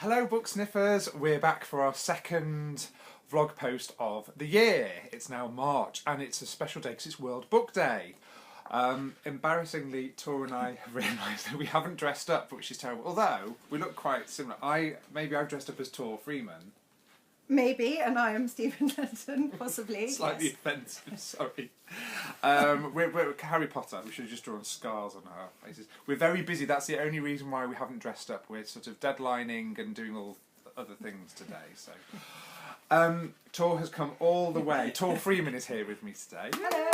Hello book sniffers, we're back for our second vlog post of the year. It's now March and it's a special day because it's World Book Day. Embarrassingly, Tor and I have realised that we haven't dressed up, which is terrible, although we look quite similar. Maybe I've dressed up as Tor Freeman. Maybe, and I am Stephen Lenton, possibly. Slightly offensive, sorry. We're Harry Potter, we should have just drawn scars on our faces. We're very busy, that's the only reason why we haven't dressed up. We're sort of deadlining and doing all other things today, so. Tor has come all the way. Tor Freeman is here with me today. Hello!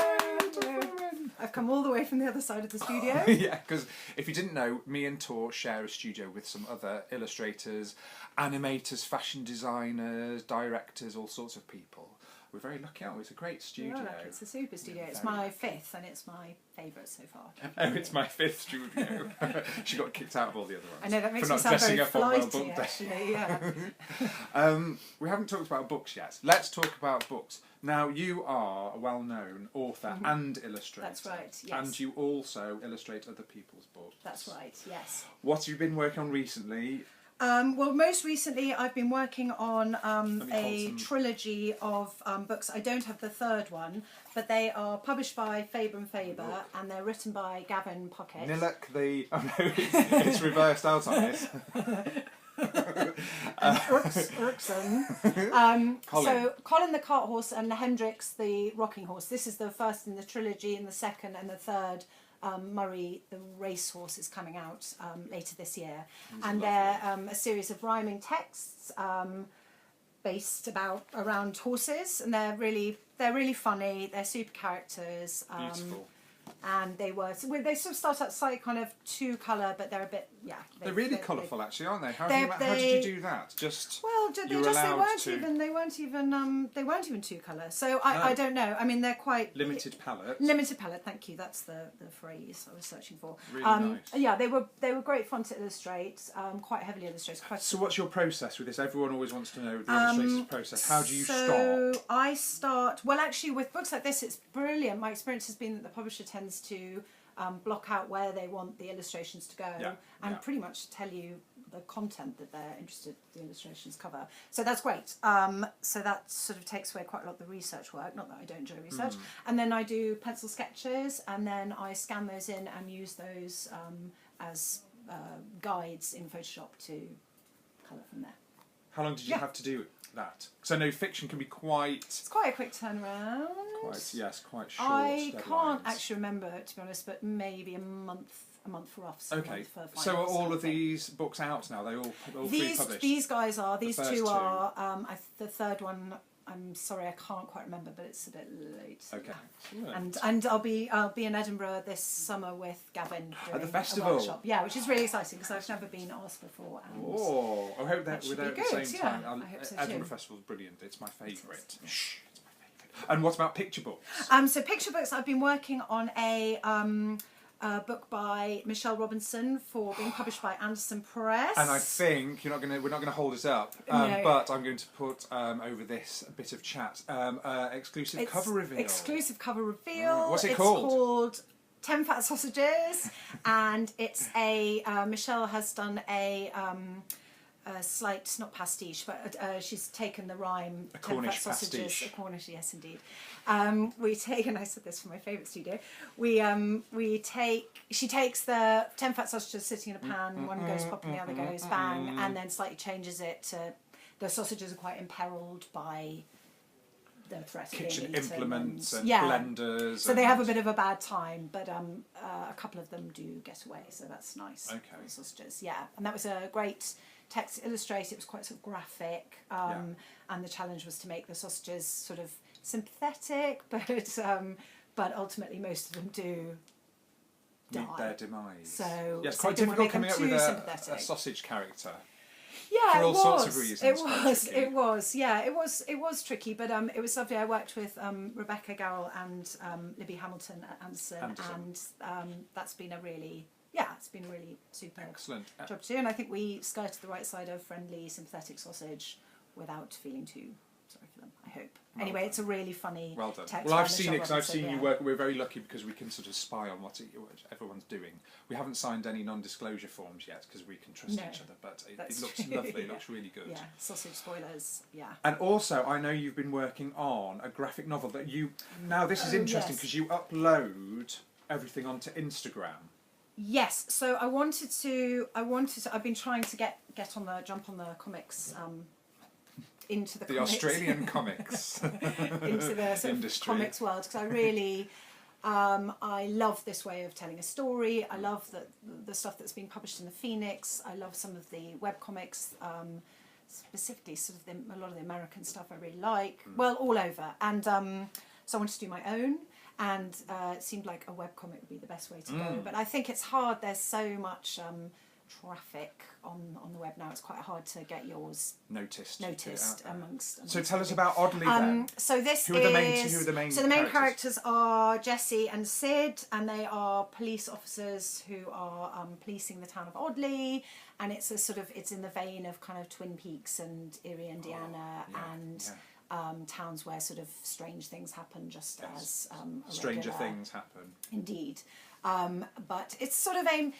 I've come all the way from the other side of the studio. Yeah, because if you didn't know, me and Tor share a studio with some other illustrators, animators, fashion designers, directors, all sorts of people. We're very lucky, aren't we? It's a great studio. Like it's a super studio. Yeah, it's my fifth and it's my favourite so far. Oh, it's my fifth studio. She got kicked out of all the other ones. I know, that makes me sound very flighty, actually, yeah. We haven't talked about books yet. Let's talk about books. Now, you are a well-known author and illustrator. That's right, yes. And you also illustrate other people's books. That's right, yes. What have you been working on recently? Well, most recently I've been working on a trilogy of books. I don't have the third one, but they are published by Faber and Faber, and they're written by Gavin Pocket. Nilek the... Oh no, it's reversed out on this. Erikson. So Colin the cart horse and Hendrix the rocking horse. This is the first in the trilogy, and the second and the third. Murray the racehorse is coming out later this year, and they're a series of rhyming texts based around horses, and they're really funny. They're super characters. Beautiful. And they sort of start out slightly kind of two colour, but they're a bit They're really colourful, actually, aren't they? How did you do that? Just they weren't even two colour. So I don't know. I mean, they're quite limited palette. Limited palette. Thank you. That's the phrase I was searching for. Really nice. Yeah, they were great fun to illustrate. Quite heavily illustrated. So what's your process with this? Everyone always wants to know the illustrator's process. How do you start? So I start. Well, actually, with books like this, it's brilliant. My experience has been that the publisher tends to block out where they want the illustrations to go and pretty much tell you the content that they're interested the illustrations cover. So that's great. So that sort of takes away quite a lot of the research work, not that I don't enjoy research. And then I do pencil sketches, and then I scan those in and use those as guides in Photoshop to colour from there. How long did you have to do that? Because I know fiction can be quite... It's quite a quick turnaround. Quite short. I can't actually remember, to be honest, but maybe a month rough. Okay. So are all of these books out now? They all pre-published? These guys are. These two are. The third one, I'm sorry, I can't quite remember, but it's a bit late. Okay. And I'll be in Edinburgh this summer with Gavin at the doing festival. a workshop. Yeah, which is really exciting because I've never been asked before. And I hope that we're there at the same time. I hope so Edinburgh too. Festival is brilliant. It's my favourite. Shh, it's my favourite. And what about picture books? So picture books, I've been working on a book by Michelle Robinson being published by Anderson Press. And I think we're not gonna hold it up, No. but I'm going to put over this a bit of chat. Exclusive cover reveal. Exclusive cover reveal. What's it called? It's called 10 Fat Sausages, and it's Michelle has done a slight, not pastiche, but she's taken the rhyme, a 10 Cornish Fat Sausages, pastiche. a Cornish, yes indeed. We take, and I said this from my favourite studio, she takes the 10 fat sausages sitting in a pan, one goes pop and the other goes bang, and then slightly changes it to, the sausages are quite imperiled by the threat of kitchen being eaten implements and yeah. blenders. So they have a bit of a bad time, but a couple of them do get away, so that's nice. Okay. For the sausages, yeah. And that was a great text to illustrate. It was quite sort of graphic, and the challenge was to make the sausages sort of sympathetic, but ultimately most of them do meet die. their demise. So yes, so quite difficult coming up with a sausage character. Yeah, for all sorts of reasons. It was tricky, but it was lovely. I worked with Rebecca Garrell and Libby Hamilton at Anderson, and that's been a really super excellent job to do. And I think we skirted the right side of friendly, sympathetic sausage without feeling too sorry for them. I hope. Anyway, done. it's a really funny Well done. text. Well, I've on the seen shop it because I've episode, seen you yeah. work. We're very lucky because we can sort of spy on what everyone's doing. We haven't signed any non-disclosure forms yet because we can trust No, each other. But it that's looks true, lovely. It yeah. looks really good. Yeah, sausage spoilers. Yeah. And also, I know you've been working on a graphic novel that you. Now, this is interesting yes. because you upload everything onto Instagram. Yes. So I wanted to. I've been trying to jump on the comics. Into the comics. Australian comics into the sort industry. of comics world, because I really I love this way of telling a story. I love the stuff that's been published in the Phoenix. I love some of the webcomics, specifically sort of a lot of the American stuff I really like. Well, all over. And so I wanted to do my own, and it seemed like a webcomic would be the best way to go. But I think it's hard. There's so much traffic on the web now. It's quite hard to get yours noticed amongst so tell us about Oddly then. So this who are the main so the main characters are Jesse and Sid, and they are police officers who are policing the town of Oddly, and it's in the vein of kind of Twin Peaks and Erie, Indiana, towns where sort of strange things happen, just as stranger things happen. Indeed. But it's sort of aimed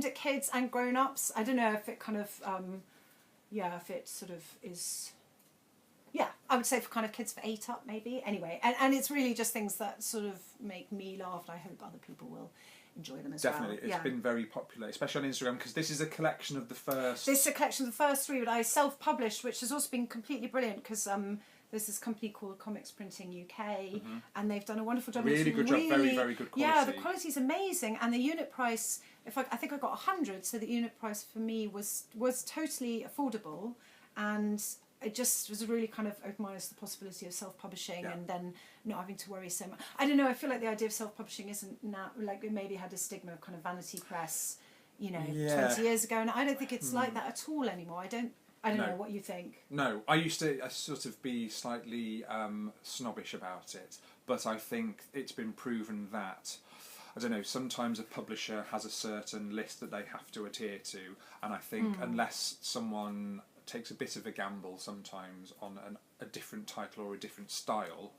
at kids and grown-ups. I don't know if it kind of, if it sort of is, I would say for kind of kids for 8 up maybe. Anyway, and it's really just things that sort of make me laugh, and I hope other people will enjoy them as well. Definitely, it's been very popular, especially on Instagram, because this is a collection of the first... This is a collection of the first 3 that I self-published, which has also been completely brilliant, because... there's this company called Comics Printing UK, and they've done a wonderful job. Really good job, very, very good quality. Yeah, the quality's amazing, and the unit price, I think I got 100, so the unit price for me was totally affordable, and it just was really kind of opened my eyes to the possibility of self-publishing, and then not having to worry so much. I don't know, I feel like the idea of self-publishing isn't now, like it maybe had a stigma of kind of vanity press, 20 years ago, and I don't think it's like that at all anymore. I don't know what you think. No, I used to sort of be slightly snobbish about it, but I think it's been proven that, I don't know, sometimes a publisher has a certain list that they have to adhere to, and I think unless someone takes a bit of a gamble sometimes on a different title or a different style,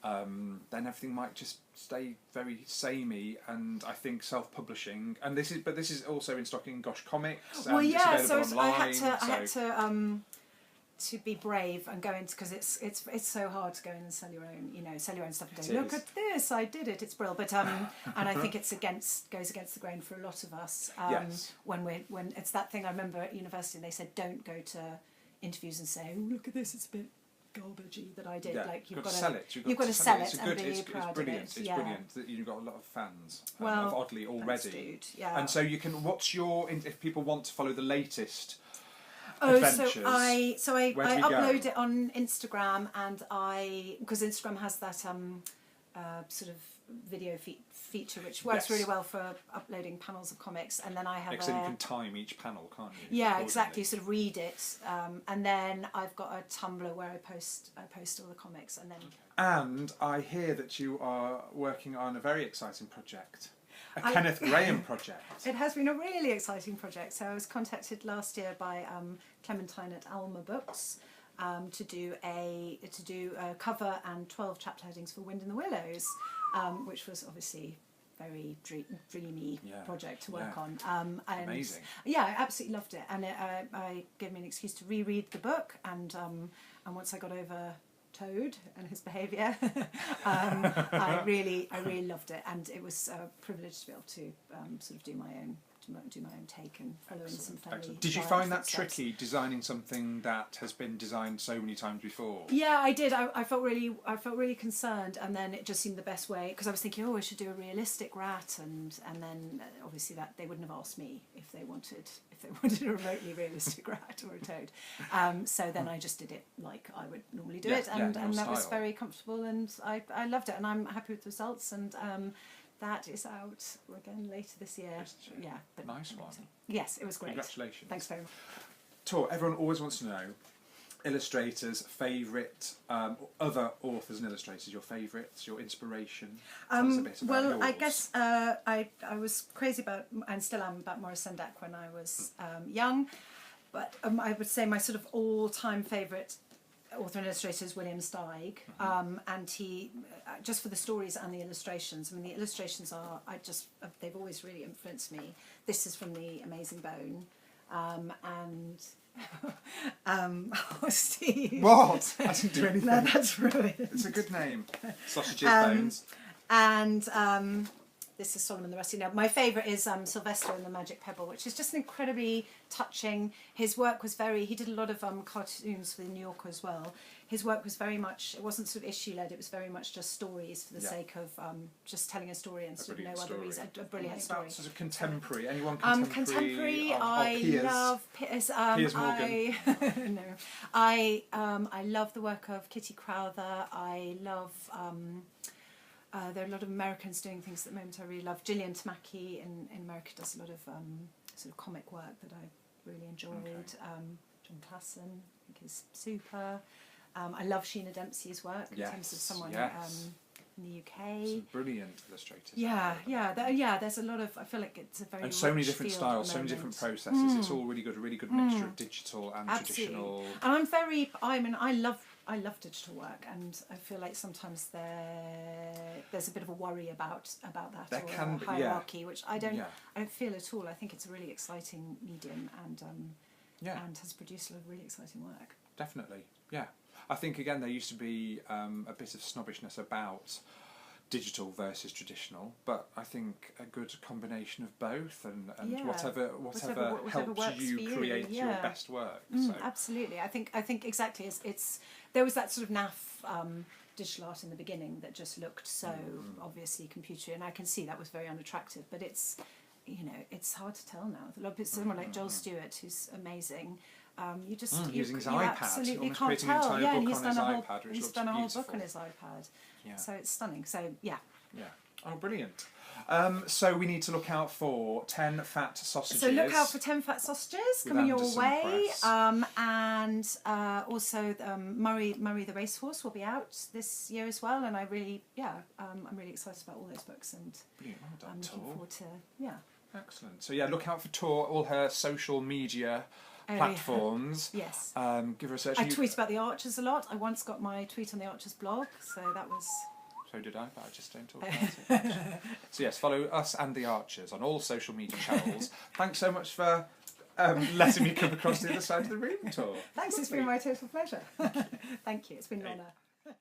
then everything might just stay very samey. And I think self-publishing, and this is also in stock in Gosh Comics. And it's available online, I had to be brave and go into, because it's so hard to go in and sell your own stuff and go, look at this, I did it, it's brilliant. But and I think it goes against the grain for a lot of us. When it's that thing I remember at university, they said don't go to interviews and say, oh, look at this, it's a bit garbagey that I did. Like you've got to sell it. You've got to sell it and be proud of it. It's brilliant that you've got a lot of fans of Oddly already. Thanks, dude. Yeah. And so you can. What's your if people want to follow the latest adventures? So I upload it on Instagram, and because Instagram has that sort of video feature which works really well for uploading panels of comics, and then I have you can time each panel, can't you? Yeah, exactly. Sort of read it, and then I've got a Tumblr where I post all the comics, and then. And I hear that you are working on a very exciting project. Kenneth Graham project. It has been a really exciting project. So I was contacted last year by Clementine at Alma Books to do a cover and 12 chapter headings for Wind in the Willows, which was obviously very dreamy project to work on. And amazing. Yeah, I absolutely loved it, and I gave me an excuse to reread the book, and once I got over Toad and his behaviour, I really loved it, and it was a privilege to be able to sort of do my own take and follow in some fairly. Did you find that tricky, designing something that has been designed so many times before? Yeah, I did. I felt really concerned, and then it just seemed the best way, because I was thinking, I should do a realistic rat, and then obviously that they wouldn't have asked me if they wanted a remotely realistic rat or a toad. So then I just did it like I would normally do it, and that was very comfortable, and I loved it, and I'm happy with the results, and that is out again later this year. Yeah, but nice one. Yes, it was great. Congratulations. Thanks very much. Tor, everyone always wants to know illustrators' favourite, other authors and illustrators, your favourites, your inspiration. Tell us a bit about yours. I guess I was crazy about, and still am, about Maurice Sendak when I was young, but I would say my sort of all-time favourite author and illustrator is William Steig, and he just for the stories and the illustrations. I mean, the illustrations are they've always really influenced me. This is from The Amazing Bone, and oh, Steve. What? I didn't do anything. No, that's brilliant. It's a good name. Sausages, bones. And this is Solomon the Rusty. Now, my favourite is Sylvester and the Magic Pebble, which is just incredibly touching. His work was he did a lot of cartoons for the New Yorker as well. His work was very much, it wasn't sort of issue-led, it was very much just stories for the sake of just telling a story and sort of no other reason. A brilliant story. Sort of contemporary, anyone contemporary, I love Piers. Piers Morgan. No. I love the work of Kitty Crowther. I love... there are a lot of Americans doing things at the moment I really love. Gillian Tamaki in America does a lot of sort of comic work that I really enjoyed. Okay. John Classen, I think, is super. I love Sheena Dempsey's work in terms of someone in the UK. Some brilliant illustrators. There's a lot of, I feel like it's a very and so many different styles, so many different processes. It's all really good mixture of digital and traditional. And I love digital work, and I feel like sometimes there's a bit of a worry about that there or a hierarchy, which I don't feel at all. I think it's a really exciting medium, and has produced a lot of really exciting work. Definitely, yeah. I think again there used to be a bit of snobbishness about digital versus traditional, but I think a good combination of both, and whatever helps you create your best work. So. Absolutely, I think exactly. It's there was that sort of naff digital art in the beginning that just looked so obviously computery, and I can see that was very unattractive. But it's hard to tell now. Someone like Joel Stewart, who's amazing. You just using his you iPad, absolutely almost can't creating tell. an entire book he's on done his a whole iPad, which he's looks done a whole beautiful. book on his iPad. Yeah. So it's stunning. So yeah. Yeah. Oh, brilliant. So we need to look out for 10 fat sausages. So look out for 10 fat sausages coming your way. And also Murray the Racehorse will be out this year as well. And I'm really excited about all those books, and brilliant. Well done, I'm looking Tor. forward to Excellent. So look out for Tor, all her social media platforms. Yes. Give her a search. I tweet about the Archers a lot. I once got my tweet on the Archers blog, so that was... So did I, but I just don't talk about it. So yes, follow us and the Archers on all social media channels. Thanks so much for letting me come across the other side of the room, Tor. Thanks, it's been my total pleasure. Thank you, it's been an honour.